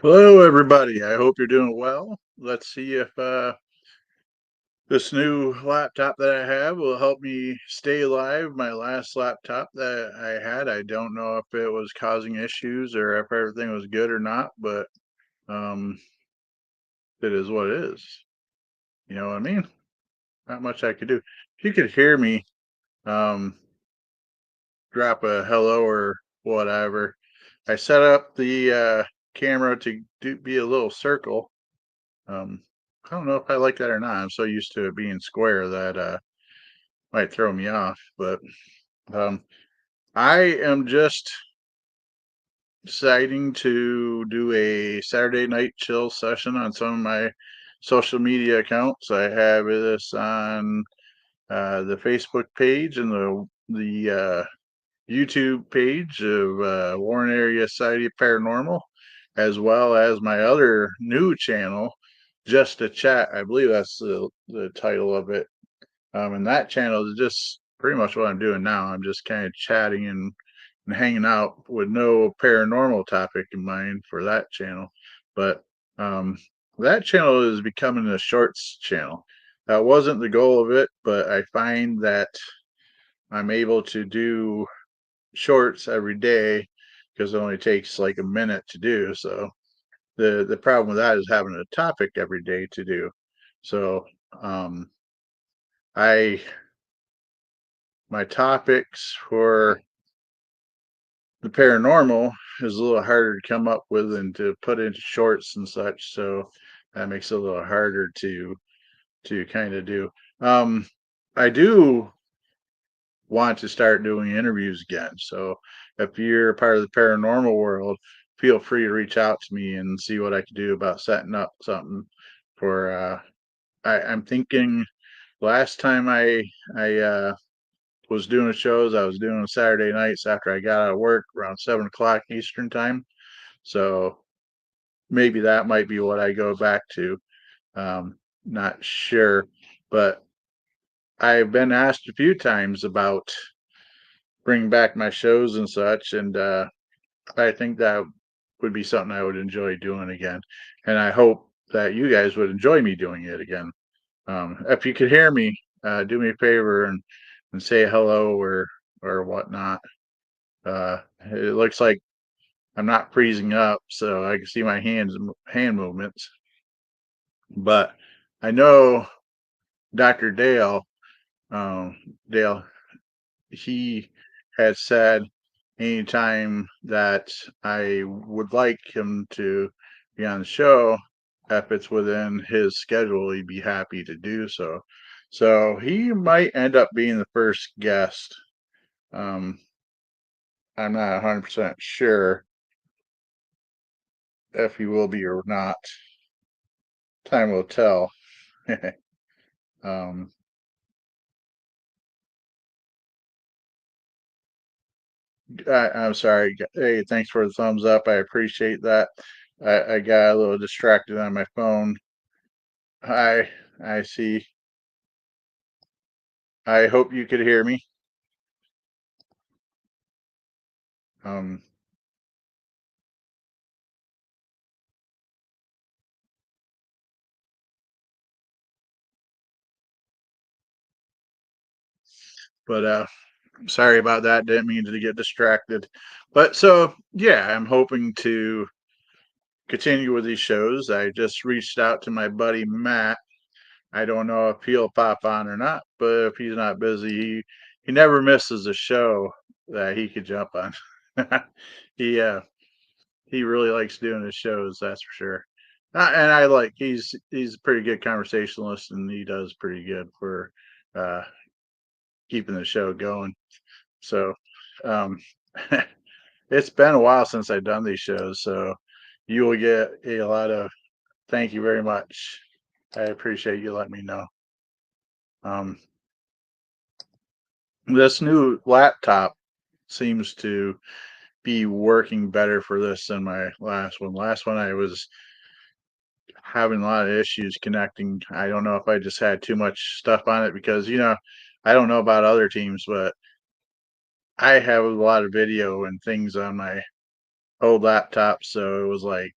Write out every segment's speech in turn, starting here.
Hello, everybody. I hope you're doing well. Let's see if this new laptop that I have will help me stay alive. My last laptop that I had, I don't know if it was causing issues or if everything was good or not, but um, it is what it is. You know what I mean? Not much I could do. If you could hear me, um, drop a hello or whatever. I set up the camera to be a little circle. Um, I don't know if I like that or not. I'm so used to it being square that might throw me off. But um, I am just deciding to do a Saturday night chill session on some of my social media accounts. I have this on the Facebook page and the YouTube page of Warren Area Society of Paranormal, as well as my other new channel, Just a Chat. I believe that's the title of it. And that channel is just pretty much what I'm doing now. I'm just kind of chatting and hanging out with no paranormal topic in mind for that channel. But um, that channel is becoming a shorts channel. That wasn't the goal of it, but I find that I'm able to do shorts every day because it only takes like a minute to do. So the problem with that is having a topic every day to do. So um, I my topics for the paranormal is a little harder to come up with and to put into shorts and such. So that makes it a little harder to kind of do. Um, I do want to start doing interviews again. So if you're a part of the paranormal world, feel free to reach out to me and see what I can do about setting up something for I'm thinking last time I was doing shows, I was doing Saturday nights after I got out of work around 7 o'clock Eastern time. So maybe that might be what I go back to. Not sure, but I've been asked a few times about bringing back my shows and such, and I think that would be something I would enjoy doing again. And I hope that you guys would enjoy me doing it again. If you could hear me, do me a favor and say hello or whatnot. It looks like I'm not freezing up, so I can see my hand movements. But I know Dr. Um, Dale, he has said anytime that I would like him to be on the show, if it's within his schedule, he'd be happy to do so. So he might end up being the first guest. Um, I'm not 100% sure if he will be or not. Time will tell. um, I'm sorry. Hey, thanks for the thumbs up. I appreciate that. I got a little distracted on my phone. Hi, I see. I hope you could hear me. Um, but sorry about that. Didn't mean to get distracted. But so yeah, I'm hoping to continue with these shows. I just reached out to my buddy Matt. I don't know if he'll pop on or not, but if he's not busy, he never misses a show that he could jump on. he he really likes doing his shows, that's for sure. And I like he's a pretty good conversationalist, and he does pretty good for uh, keeping the show going. So um, it's been a while since I've done these shows, so you will get a lot of thank you very much. I appreciate you letting me know. Um, this new laptop seems to be working better for this than my last one. Last one I was having a lot of issues connecting. I don't know if I just had too much stuff on it because I don't know about other teams, but I have a lot of video and things on my old laptop, so it was like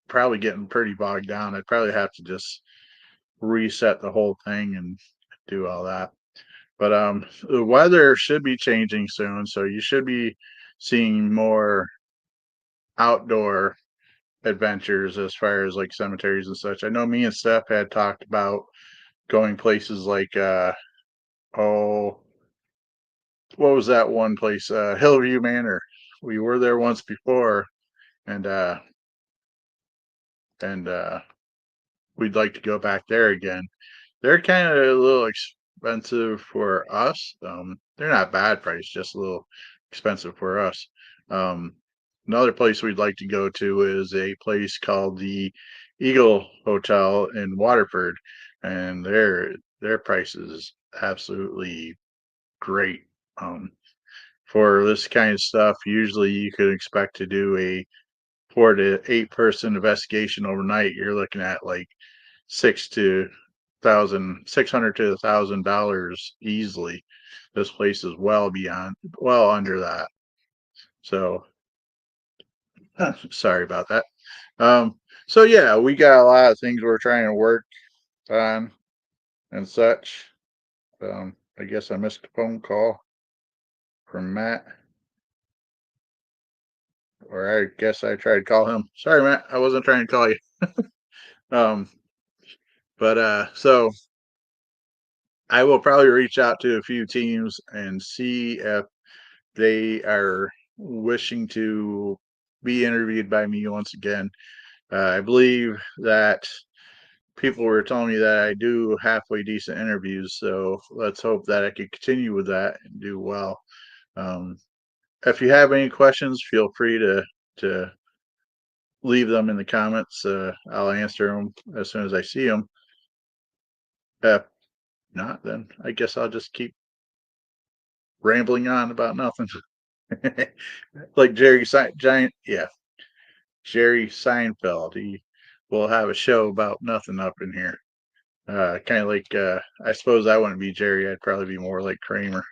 probably getting pretty bogged down. I'd probably have to just reset the whole thing and do all that. But the weather should be changing soon, so you should be seeing more outdoor adventures as far as like cemeteries and such. I know me and Steph had talked about going places like oh, what was that one place? Hillview Manor. We were there once before, and and we'd like to go back there again. They're kind of a little expensive for us. They're not bad price, just a little expensive for us. Um, Another place we'd like to go to is a place called the Eagle Hotel in Waterford, and their price is absolutely great. Um, for this kind of stuff, usually you could expect to do a 4 to 8 person investigation overnight. You're looking at like 600 to $1,000 easily. This place is well under that. So sorry about that. So yeah, we got a lot of things we're trying to work on and such. I guess I missed a phone call from Matt, or I guess I tried to call him. Sorry, Matt, I wasn't trying to call you. Um, but so I will probably reach out to a few teams and see if they are wishing to be interviewed by me once again. I believe that people were telling me that I do halfway decent interviews, so let's hope that I can continue with that and do well. Um, if you have any questions, feel free to leave them in the comments. I'll answer them as soon as I see them. If not, then I guess I'll just keep rambling on about nothing. Like Jerry Seinfeld. He will have a show about nothing up in here. Kind of like I suppose I wouldn't be Jerry. I'd probably be more like Kramer.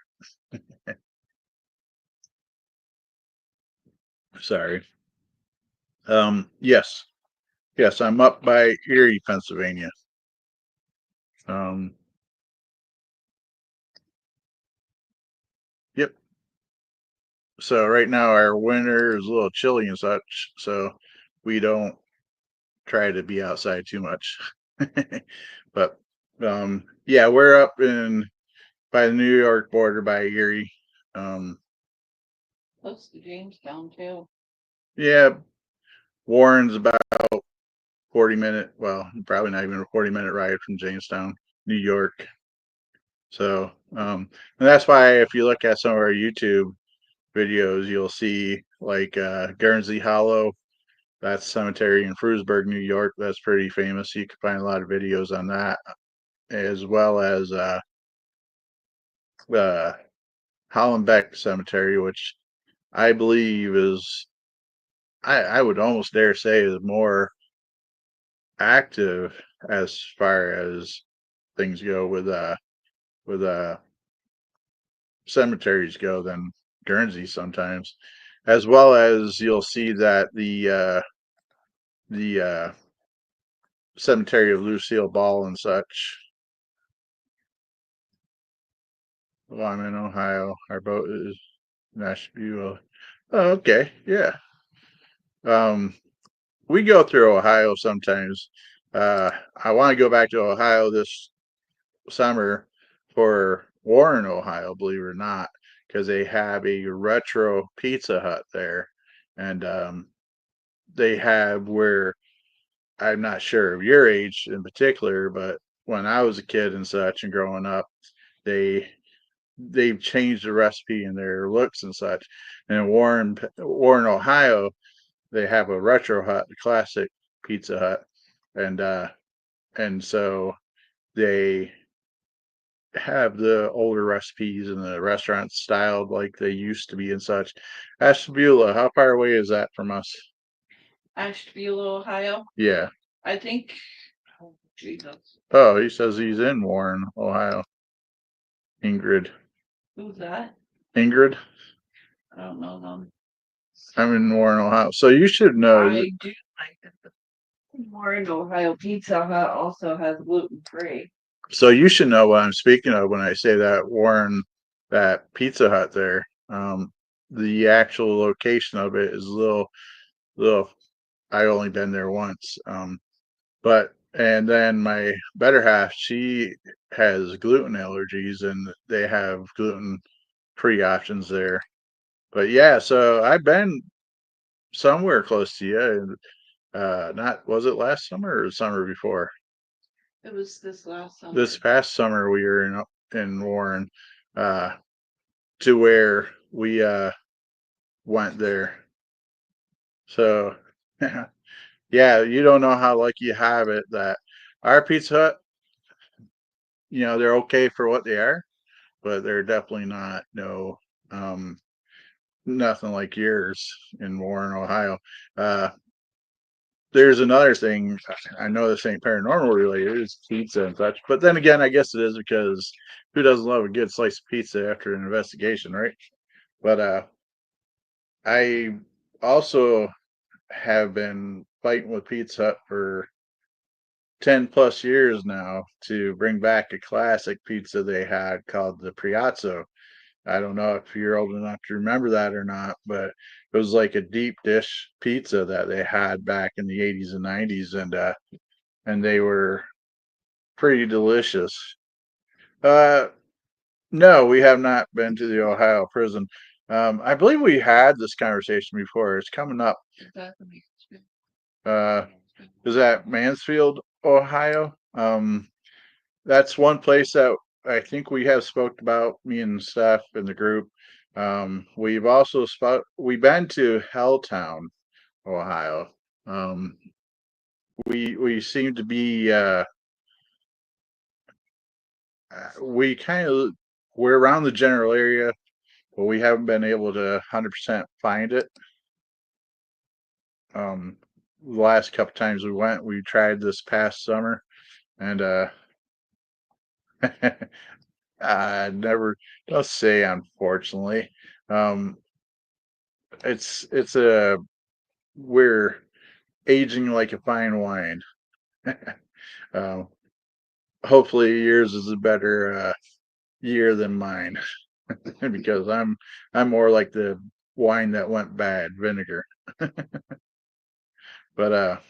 Sorry. Yes, yes, I'm up by Erie, Pennsylvania. Um, yep. So right now our winter is a little chilly and such, so we don't try to be outside too much. But yeah, we're up in by the New York border by Erie. Um, Close to Jamestown too. yeah, Warren's about 40 minute, well, probably not even a 40 minute ride from Jamestown, New York. So, and that's why if you look at some of our YouTube videos, you'll see like Guernsey Hollow. That's cemetery in Frewsburg, New York. That's pretty famous. You can find a lot of videos on that, as well as uh, Hollenbeck Cemetery, which I believe is, I would almost dare say, is more active as far as things go with cemeteries go than Guernsey sometimes, as well as you'll see that the cemetery of Lucille Ball and such. Well, I'm in Ohio. Our boat is Nashville. Oh, okay, yeah. Um, we go through Ohio sometimes. I want to go back to Ohio this summer for Warren, Ohio, believe it or not, because they have a retro Pizza Hut there, and they have where I'm not sure of your age in particular, but when I was a kid and such and growing up, they they've changed the recipe and their looks and such. And in Warren, Ohio, they have a retro hut, the classic Pizza Hut, and so they have the older recipes and the restaurant styled like they used to be and such. Ashtabula, how far away is that from us? Ashtabula, Ohio. Yeah. I think. Oh, Jesus. Oh, he says he's in Warren, Ohio. Ingrid. Who's that? Ingrid? I don't know them. I'm in Warren, Ohio. So you should know. I do like it. Warren, Ohio Pizza Hut also has gluten free. So you should know what I'm speaking of when I say that Warren, that Pizza Hut there. The actual location of it is a little. I only been there once. But and then my better half, she has gluten allergies, and they have gluten free options there. But yeah, so I've been somewhere close to you. And, not was it last summer or the summer before? It was this last summer. This past summer we were in Warren, uh, to where we went there. So yeah, you don't know how lucky you have it that our Pizza Hut, they're okay for what they are, but they're definitely not um nothing like yours in Warren, Ohio. Uh, there's another thing. I know this ain't paranormal related, it's pizza and such. But then again, I guess it is because who doesn't love a good slice of pizza after an investigation, right? But I also have been fighting with Pizza Hut for 10 plus years now to bring back a classic pizza they had called the Priazzo. I don't know if you're old enough to remember that or not, but it was like a deep dish pizza that they had back in the 80s and 90s, and they were pretty delicious. Uh, no, we have not been to the Ohio prison. I believe we had this conversation before. It's coming up. Uh, is that Mansfield, Ohio? That's one place that I think we have spoke about, me and Steph in the group. We've also we've been to Helltown, Ohio. Um, we seem to be we kind of we're around the general area, but we haven't been able to 100% find it. The last couple times we went, we tried this past summer, and I never. Don't say unfortunately. Um, it's a we're aging like a fine wine. um, hopefully yours is a better year than mine because I'm more like the wine that went bad, vinegar. But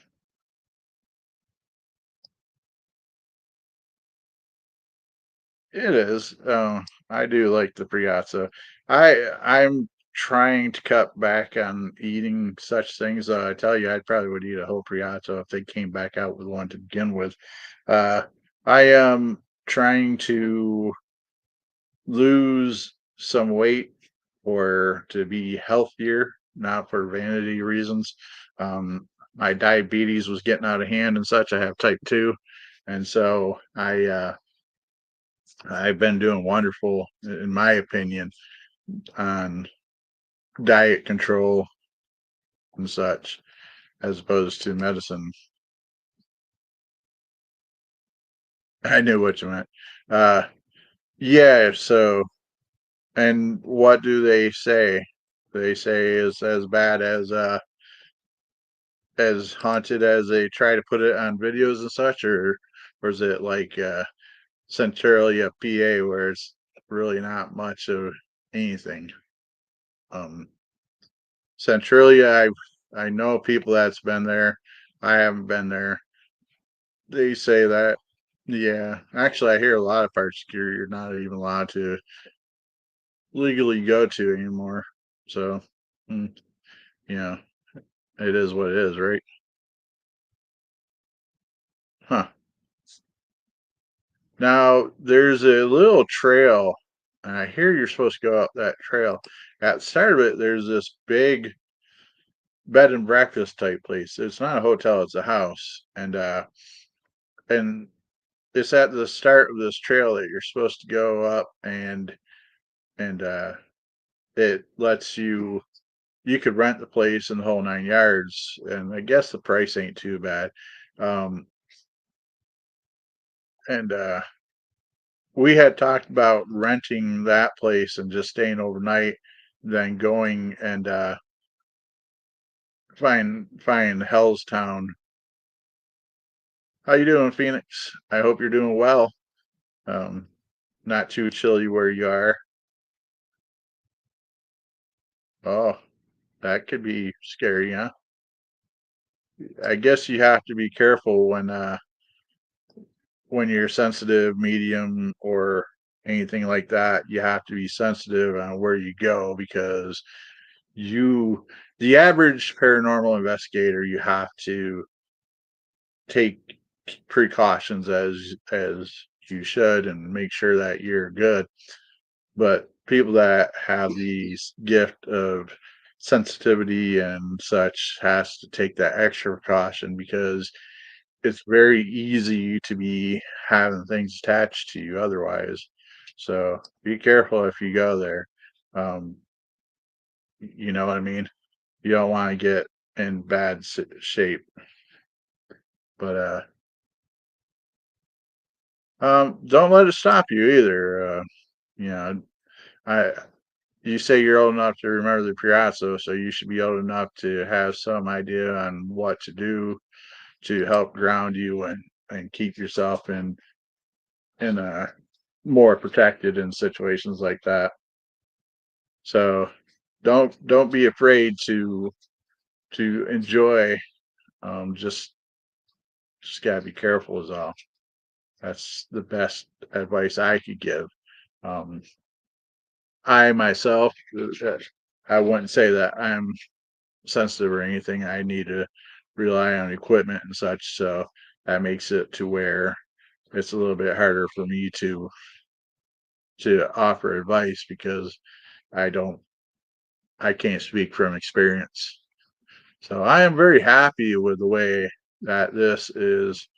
it is. I do like the Priazza. I'm trying to cut back on eating such things. I tell you, I probably would eat a whole Priazza if they came back out with one to begin with. Uh, I am trying to lose some weight or to be healthier, not for vanity reasons. My diabetes was getting out of hand and such. I have type 2, and so I've been doing wonderful, in my opinion, on diet control and such, as opposed to medicine. I knew what you meant. Uh, yeah. So, and what do they say? They say is as bad as haunted as they try to put it on videos and such, or is it like Centralia, PA, where it's really not much of anything? Um, Centralia, I know people that's been there. I haven't been there. They say that. Yeah, actually, I hear a lot of parts you're not even allowed to legally go to anymore. So, mm, you know, it is what it is, right? Huh. Now, there's a little trail, and I hear you're supposed to go up that trail. At the start of it, there's this big bed and breakfast type place. It's not a hotel, it's a house. And it's at the start of this trail that you're supposed to go up, and it lets you could rent the place in the whole 9 yards, and I guess the price ain't too bad. Um, and we had talked about renting that place and just staying overnight, then going and find Hellstown How you doing, Phoenix? I hope you're doing well. Um, not too chilly where you are. Oh, that could be scary, huh? I guess you have to be careful when you're sensitive, medium, or anything like that. You have to be sensitive on where you go because you, the average paranormal investigator, you have to take precautions as you should and make sure that you're good. But people that have these gift of sensitivity and such has to take that extra precaution because it's very easy to be having things attached to you otherwise. So be careful if you go there. Um, you know what I mean? You don't want to get in bad shape. But don't let it stop you either. You know, I you say you're old enough to remember the Piazza, so you should be old enough to have some idea on what to do to help ground you and keep yourself in a more protected in situations like that. So don't be afraid to enjoy. Just gotta be careful is all. That's the best advice I could give. Um, I myself, I wouldn't say that I'm sensitive or anything. I need to rely on equipment and such, so that makes it to where it's a little bit harder for me to offer advice because I don't I can't speak from experience. So I am very happy with the way that this is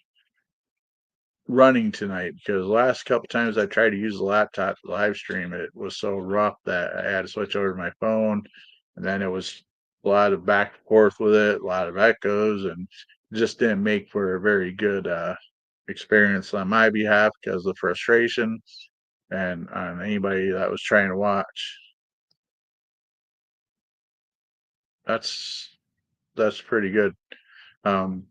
running tonight because the last couple times I tried to use the laptop to live stream, it was so rough that I had to switch over to my phone, and then it was a lot of back and forth with it, a lot of echoes, and just didn't make for a very good experience on my behalf because of the frustration and on anybody that was trying to watch. That's that's pretty good. Um,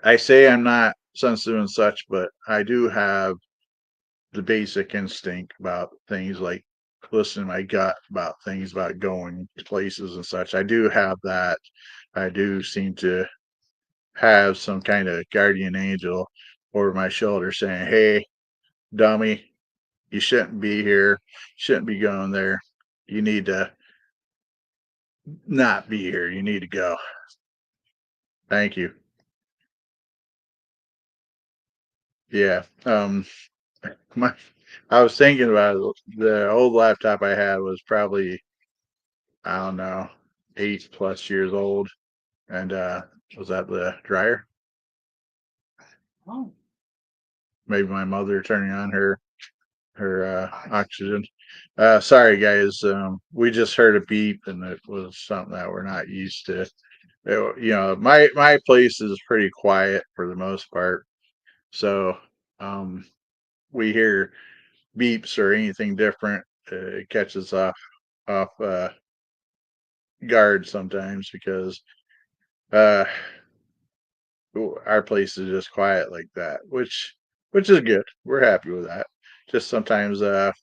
I say I'm not sensitive and such, but I do have the basic instinct about things like listening to my gut about things about going to places and such. I do have that. I do seem to have some kind of guardian angel over my shoulder saying, "Hey, dummy, you shouldn't be here. Shouldn't be going there. You need to not be here. You need to go." Thank you. Yeah. My I was thinking about it. The old laptop I had was probably, I don't know, 8+ years old. And was that the dryer? Oh, Maybe my mother turning on her oxygen. Sorry guys, we just heard a beep and it was something that we're not used to. My place is pretty quiet for the most part, so um, we hear beeps or anything different, it catches off guard sometimes because uh, our place is just quiet like that, which is good. We're happy with that. Just sometimes it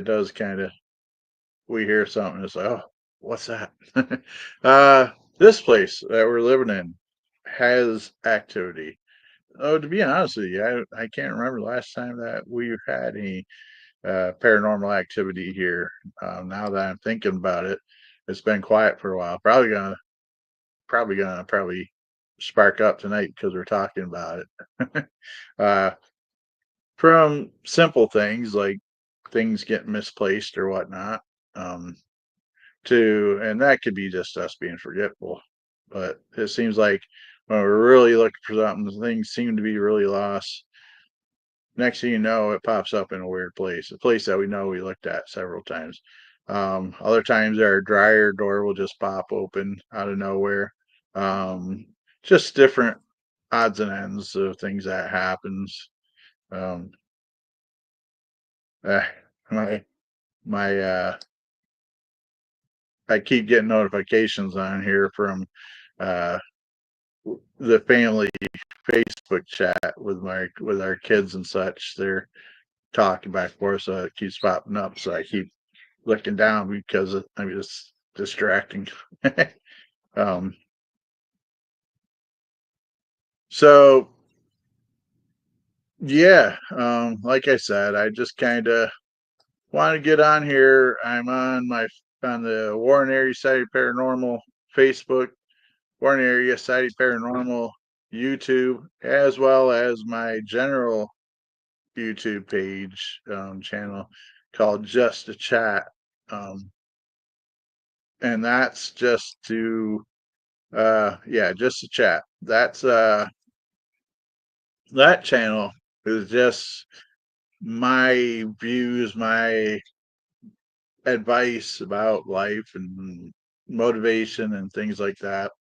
does kind of we hear something, it's like, oh, what's that? uh, this place that we're living in has activity. Oh, to be honest with you, I can't remember the last time that we had any paranormal activity here. Now that I'm thinking about it, it's been quiet for a while. Probably spark up tonight because we're talking about it. uh, from simple things like things getting misplaced or whatnot, um, and that could be just us being forgetful. But it seems like when we're really looking for something, things seem to be really lost. Next thing you know, it pops up in a weird place, a place that we know we looked at several times. Other times our dryer door will just pop open out of nowhere. Um, just different odds and ends of things that happens. Um, uh, my my I keep getting notifications on here from uh the family Facebook chat with our kids and such. They're talking back and forth, so it keeps popping up. So I keep looking down because I'm just distracting. um, so yeah, like I said, I just kind of want to get on here. I'm on the Warren Area Society Paranormal Facebook, Warren Area Society Paranormal YouTube, as well as my general YouTube page channel called Just a Chat. Um, and that's just to just a chat. That's that channel is just my views, my advice about life and motivation and things like that.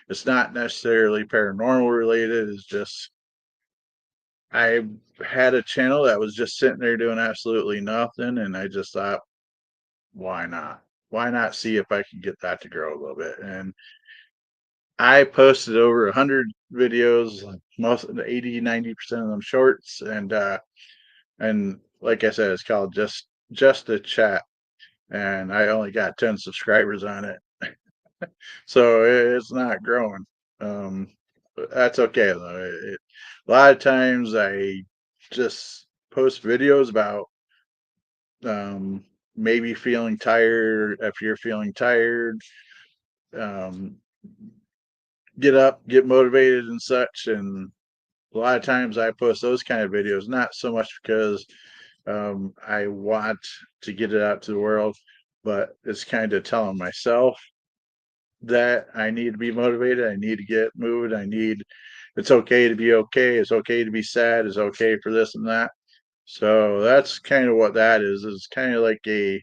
It's not necessarily paranormal related. It's just I had a channel that was just sitting there doing absolutely nothing, and I just thought, why not? Why not see if I can get that to grow a little bit? And I posted over 100 videos, like most 80-90% of them shorts, and like I said, it's called just a chat, and I only got 10 subscribers on it, so it's not growing. But that's okay though. A lot of times I just post videos about um, maybe feeling tired. If you're feeling tired, um, get up, get motivated, and such. And a lot of times I post those kind of videos, not so much because I want to get it out to the world, but it's kind of telling myself that I need to be motivated. I need to get moved. It's okay to be okay. It's okay to be sad. It's okay for this and that. So that's kind of what that is. It's kind of like a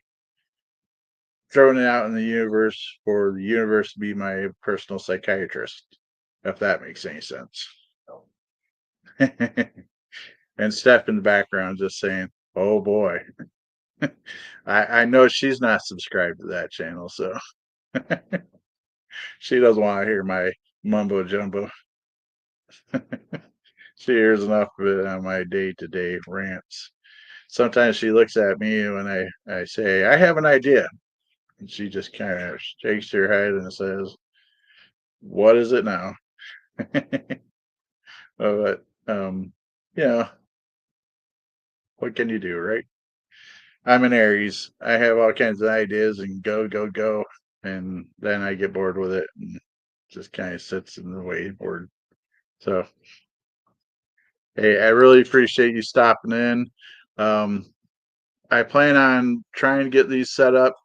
throwing it out in the universe for the universe to be my personal psychiatrist, if that makes any sense. And Steph in the background just saying, "Oh boy." I know she's not subscribed to that channel, so she doesn't want to hear my mumbo jumbo. She hears enough of it on my day-to-day rants. Sometimes she looks at me when I say, "I have an idea." And she just kind of shakes her head and says, "What is it now?" But, you know, what can you do, right? I'm an Aries. I have all kinds of ideas and go, go, go. And then I get bored with it and just kind of sits in the way board. So, hey, I really appreciate you stopping in. Um, I plan on trying to get these set up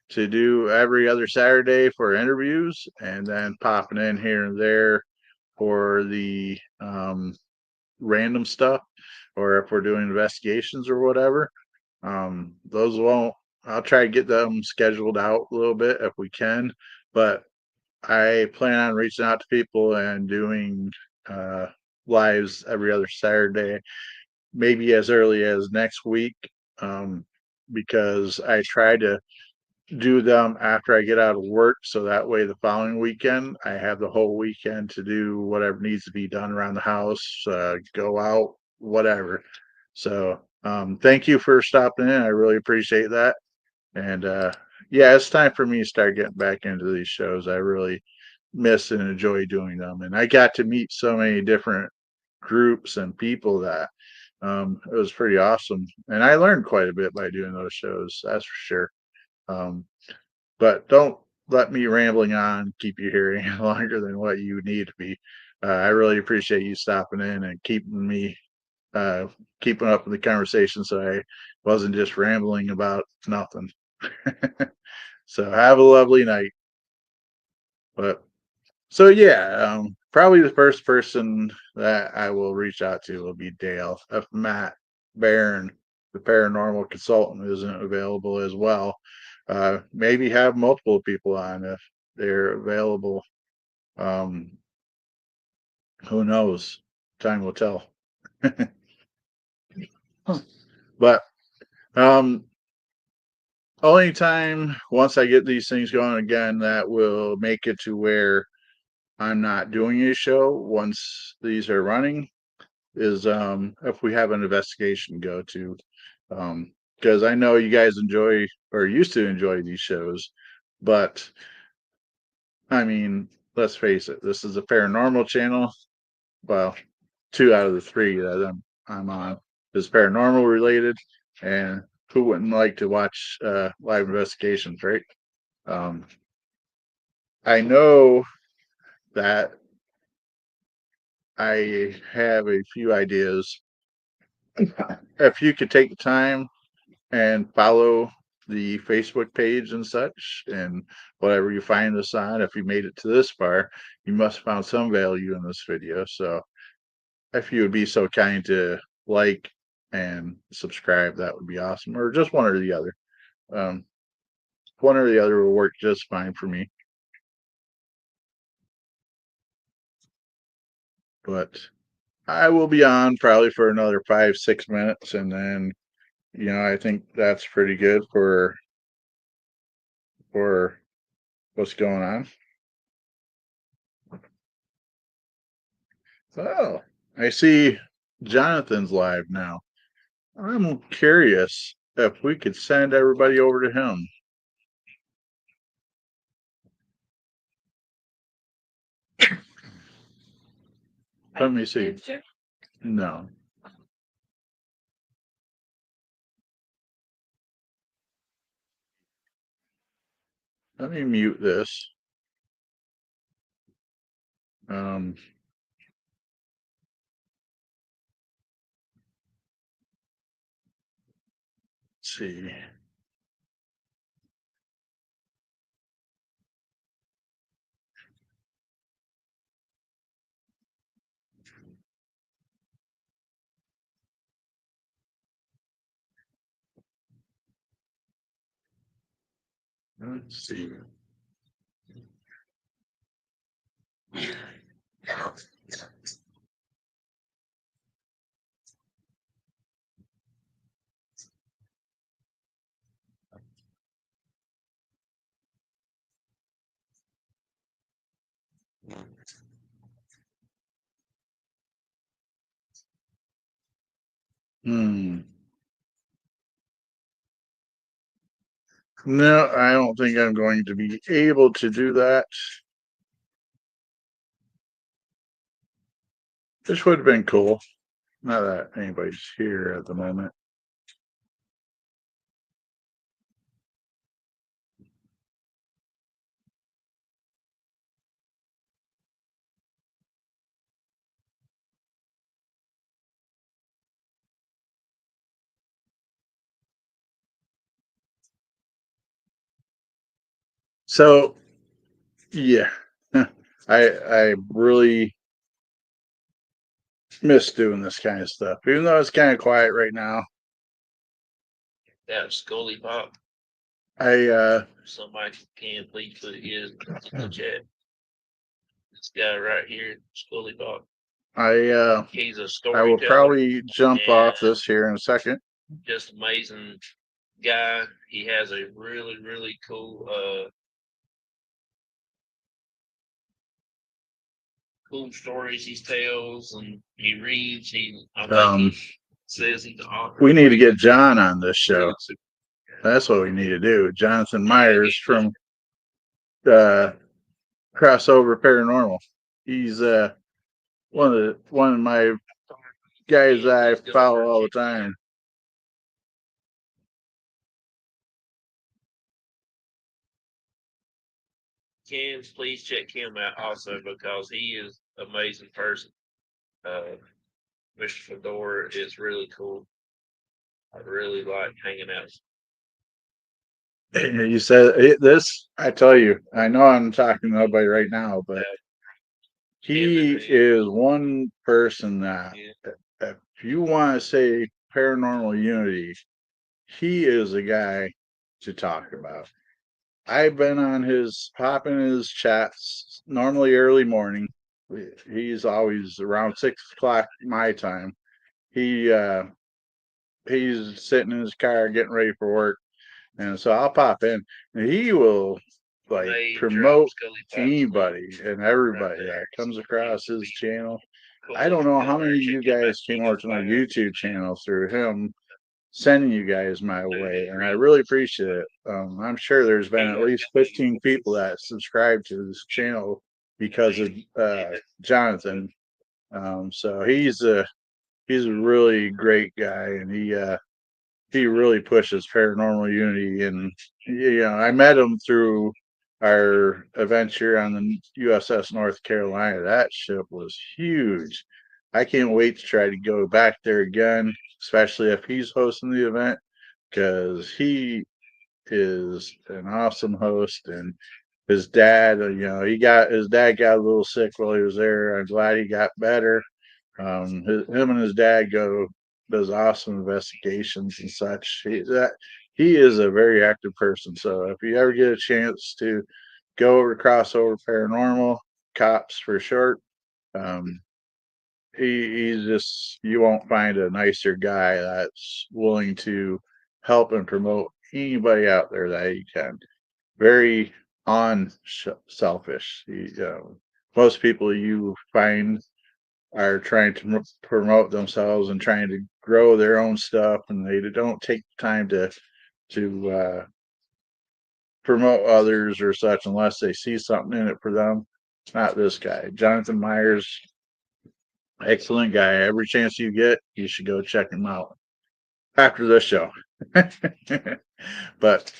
to do every other Saturday for interviews and then popping in here and there for the random stuff or if we're doing investigations or whatever. Those won't, I'll try to get them scheduled out a little bit if we can, but I plan on reaching out to people and doing uh, lives every other Saturday, maybe as early as next week, um, because I try to do them after I get out of work. So that way, the following weekend, I have the whole weekend to do whatever needs to be done around the house, go out, whatever. So, thank you for stopping in. I really appreciate that. And yeah, it's time for me to start getting back into these shows. I really miss and enjoy doing them. And I got to meet so many different groups and people that it was pretty awesome. And I learned quite a bit by doing those shows, that's for sure. Um, but don't let me rambling on keep you here any longer than what you need to be. I really appreciate you stopping in and keeping me uh, keeping up with the conversation so I wasn't just rambling about nothing. So have a lovely night. But so yeah, probably the first person that I will reach out to will be Dale. If Matt Barron, the paranormal consultant, isn't available as well, maybe have multiple people on if they're available. Um, who knows? Time will tell. But um, only time once I get these things going again that will make it to where I'm not doing a show once these are running is if we have an investigation to go to. Because I know you guys enjoy or used to enjoy these shows, but I mean, let's face it, this is a paranormal channel. Well, 2 out of the 3 that I'm on is paranormal related, and who wouldn't like to watch live investigations, right? Um, I know that I have a few ideas. If you could take the time and follow the Facebook page and such, and whatever you find this on, if you made it to this far, you must have found some value in this video. So if you would be so kind to like and subscribe, that would be awesome. Or just one or the other. Um, one or the other will work just fine for me. But I will be on probably for another 5-6 minutes, and then I think that's pretty good for what's going on. Oh, I see Jonathan's live now. I'm curious if we could send everybody over to him. Let me see. Did you? No. Let me mute this. Let's see. Let's see. Hmm. No, I don't think I'm going to be able to do that. This would have been cool. Not that anybody's here at the moment. So yeah, I really miss doing this kind of stuff, even though it's kind of quiet right now. That Scully Pop. I Somebody can please put his in the chat. This guy right here, Scully Pop. I He's a will storyteller. probably jump off and this here in a second. Just amazing guy. He has a really, really cool stories he tells, and he reads. I think he says he's an author. We need to get John on this show. That's what we need to do. Jonathan Myers from Crossover Paranormal. He's one of my guys I follow all the time. Ken, please check him out also, because he is an amazing person. Mr. Fedora is really cool. I really like hanging out. You said this. I tell you, I know I'm talking to nobody right now, but he is one person that, if you want to say paranormal unity, he is a guy to talk about. I've been on popping his chats normally early morning. He's always around 6 o'clock my time. He's sitting in his car getting ready for work, and so I'll pop in, and he will like May promote drop Scully Fox anybody and everybody that comes across his channel. I don't know how many of you guys came over to my YouTube channel through him sending you guys my way, and I really appreciate it. I'm sure there's been at least 15 people that subscribe to this channel because of Jonathan. So he's a really great guy, and he really pushes Paranormal Unity. And you know, I met him through our adventure on the USS North Carolina. That ship was huge. I can't wait to try to go back there again, especially if he's hosting the event, because he is an awesome host. And his dad, his dad got a little sick while he was there. I'm glad he got better. Him and his dad does awesome investigations and such. He is a very active person. So if you ever get a chance to go over to Crossover Paranormal, Cops for short, um, he's just, you won't find a nicer guy that's willing to help and promote anybody out there that he can. Very unselfish. Most people you find are trying to promote themselves and trying to grow their own stuff, and they don't take time to promote others or such unless they see something in it for them. Not this guy, Jonathan Myers. Excellent guy. Every chance you get, you should go check him out after this show. But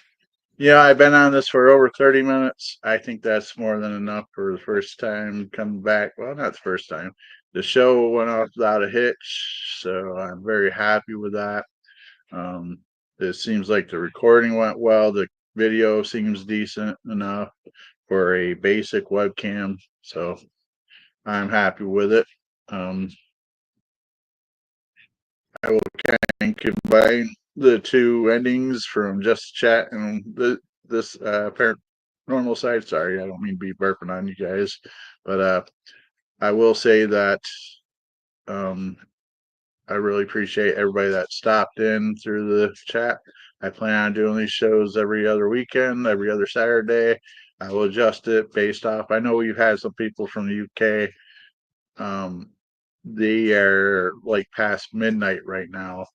I've been on this for over 30 minutes. I think that's more than enough for the first time coming back. Well, not the first time. The show went off without a hitch, so I'm very happy with that. It seems like the recording went well. The video seems decent enough for a basic webcam, so I'm happy with it. I will kind of combine the two endings from Just Chat and this paranormal side. Sorry, I don't mean to be burping on you guys, but I will say that I really appreciate everybody that stopped in through the chat. I plan on doing these shows every other weekend, every other Saturday. I will adjust it based off. I know we've had some people from the UK. They are like past midnight right now,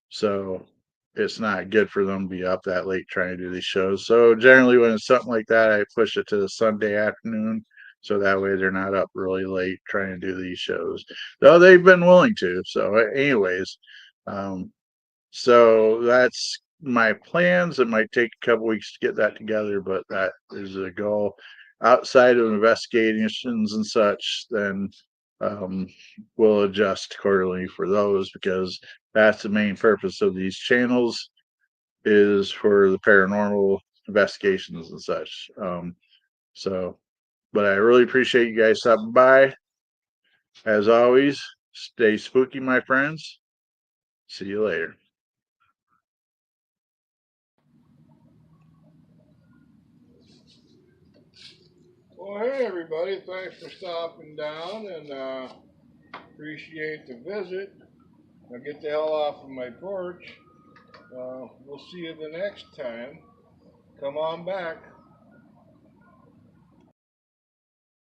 so it's not good for them to be up that late trying to do these shows. So generally, when it's something like that, I push it to the Sunday afternoon, so that way they're not up really late trying to do these shows. Though they've been willing to. So, anyways, so that's my plans. It might take a couple weeks to get that together, but that is a goal. Outside of investigations and such, then we'll adjust quarterly for those, because that's the main purpose of these channels, is for the paranormal investigations and such. But I really appreciate you guys stopping by. As always, stay spooky, my friends. See you later. Well, hey everybody, thanks for stopping down, and appreciate the visit. Now get the hell off of my porch. We'll see you the next time. Come on back.